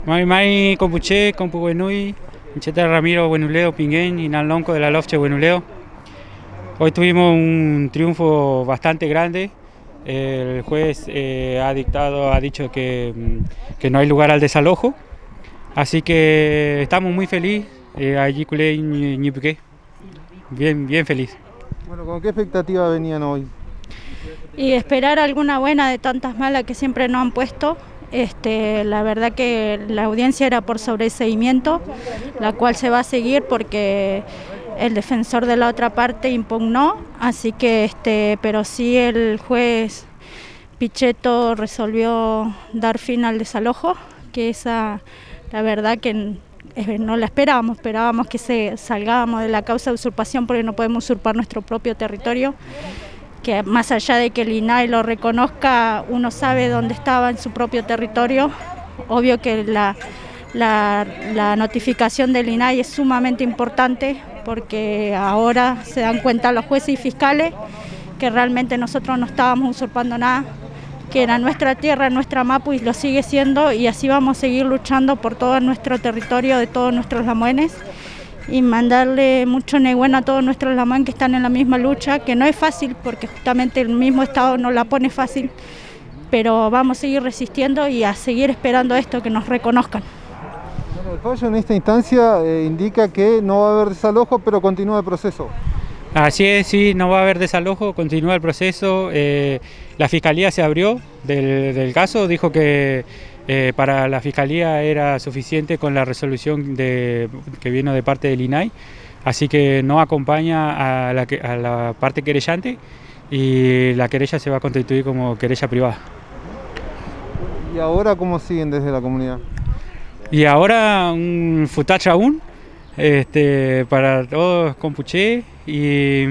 Mai Compuche, Compu Buenui, Cheta Ramiro Buenuleo Pinguén y Nalonco de la Lofche Buenuleo. Hoy tuvimos un triunfo bastante grande. El juez ha dicho que no hay lugar al desalojo, así que estamos muy felices. Allí culé ñipiqué, bien feliz. Bueno, ¿con qué expectativa venían hoy? Y esperar alguna buena de tantas malas que siempre nos han puesto. La verdad que la audiencia era por sobreseimiento, la cual se va a seguir porque el defensor de la otra parte impugnó, así que pero sí el juez Pichetto resolvió dar fin al desalojo, que esa la verdad que no la esperábamos que salgábamos de la causa de usurpación porque no podemos usurpar nuestro propio territorio, que más allá de que el INAI lo reconozca, uno sabe dónde estaba en su propio territorio. Obvio que la notificación del INAI es sumamente importante porque ahora se dan cuenta los jueces y fiscales que realmente nosotros no estábamos usurpando nada, que era nuestra tierra, nuestra mapu, y lo sigue siendo, y así vamos a seguir luchando por todo nuestro territorio de todos nuestros lamuenes. Y mandarle mucho neguén a todos nuestros lamán que están en la misma lucha, que no es fácil porque justamente el mismo Estado no la pone fácil, pero vamos a seguir resistiendo y a seguir esperando esto, que nos reconozcan. Bueno, el fallo en esta instancia indica que no va a haber desalojo, pero continúa el proceso. Así es, sí, no va a haber desalojo, continúa el proceso. La Fiscalía se abrió del caso, dijo que para la Fiscalía era suficiente con la resolución que vino de parte del INAI, así que no acompaña a la parte querellante y la querella se va a constituir como querella privada. ¿Y ahora cómo siguen desde la comunidad? Y ahora un futacha aún para todos Compuché y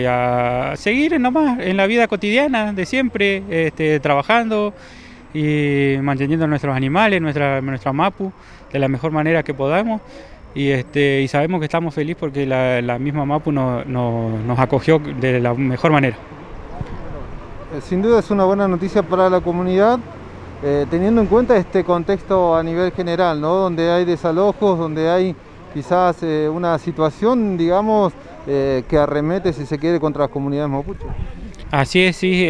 a seguir nomás en la vida cotidiana de siempre, trabajando y manteniendo nuestros animales, nuestra mapu de la mejor manera que podamos, y sabemos que estamos felices porque la misma mapu nos acogió de la mejor manera. Sin duda es una buena noticia para la comunidad, teniendo en cuenta este contexto a nivel general, ¿no? Donde hay desalojos, donde hay quizás una situación, digamos, que arremete, si se quiere, contra las comunidades mapuches. Así es, sí,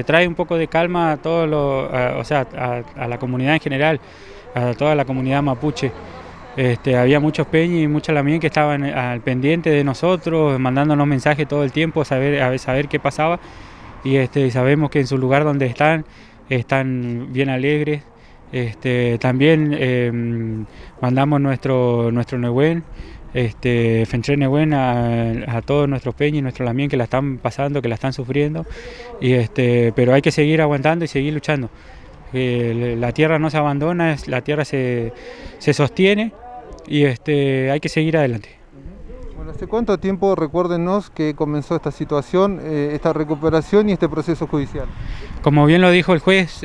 trae un poco de calma a a la comunidad en general, a toda la comunidad mapuche. Había muchos peñis y muchos lamien que estaban al pendiente de nosotros, mandándonos mensajes todo el tiempo, a saber qué pasaba, y sabemos que en su lugar donde están bien alegres. También mandamos nuestro Nehuen, Fentre Nehuen a todos nuestros peñis y nuestros lamien que la están pasando, que la están sufriendo, pero hay que seguir aguantando y seguir luchando. La tierra no se abandona, la tierra se sostiene y hay que seguir adelante. Bueno, ¿hace cuánto tiempo, recuérdenos, que comenzó esta situación, esta recuperación y este proceso judicial? Como bien lo dijo el juez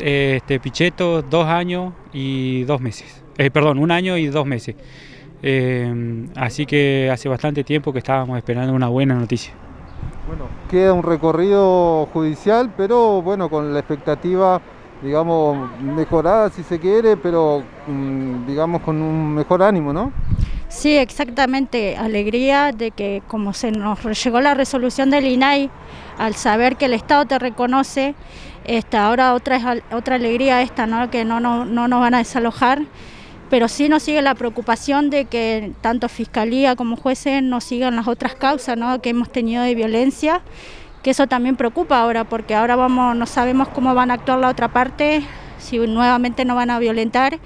Pichetto, 2 años y 2 meses. 1 año y 2 meses. Así que hace bastante tiempo que estábamos esperando una buena noticia. Bueno, queda un recorrido judicial, pero bueno, con la expectativa, digamos, mejorada si se quiere, pero digamos con un mejor ánimo, ¿no? Sí, exactamente, alegría de que como se nos llegó la resolución del INAI, al saber que el Estado te reconoce, ahora otra alegría ¿no? Que no nos van a desalojar, pero sí nos sigue la preocupación de que tanto Fiscalía como jueces nos sigan las otras causas, ¿no? Que hemos tenido de violencia, que eso también preocupa ahora, porque ahora no sabemos cómo van a actuar la otra parte, si nuevamente nos van a violentar.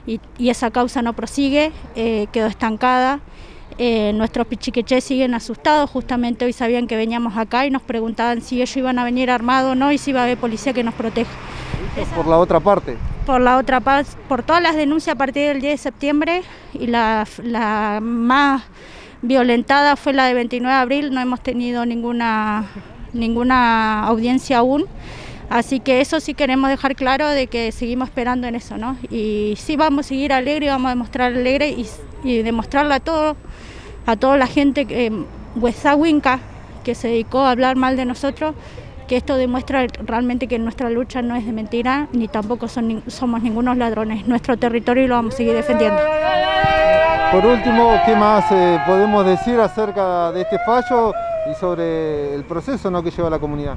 Y esa causa no prosigue, quedó estancada. Nuestros pichiqueches siguen asustados, justamente hoy sabían que veníamos acá y nos preguntaban si ellos iban a venir armados o no y si iba a haber policía que nos proteja. Por la otra parte. Por la otra parte, por todas las denuncias a partir del 10 de septiembre, y la más violentada fue la de 29 de abril, no hemos tenido ninguna audiencia aún. Así que eso sí queremos dejar claro de que seguimos esperando en eso, ¿no? Y sí vamos a seguir alegre, vamos a demostrar alegre y demostrarle a toda la gente Huesawinca que se dedicó a hablar mal de nosotros, que esto demuestra realmente que nuestra lucha no es de mentira, ni tampoco somos ningunos ladrones. Nuestro territorio lo vamos a seguir defendiendo. Por último, ¿qué más podemos decir acerca de este fallo y sobre el proceso, ¿no?, que lleva la comunidad?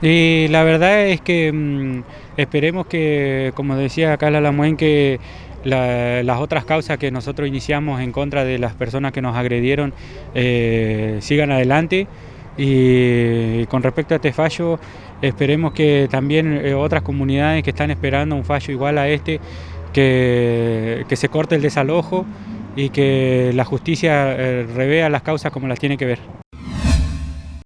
Y la verdad es que esperemos que, como decía Carla Lamuen, que las otras causas que nosotros iniciamos en contra de las personas que nos agredieron sigan adelante. Y con respecto a este fallo, esperemos que también otras comunidades que están esperando un fallo igual a este, que se corte el desalojo y que la justicia revea las causas como las tiene que ver.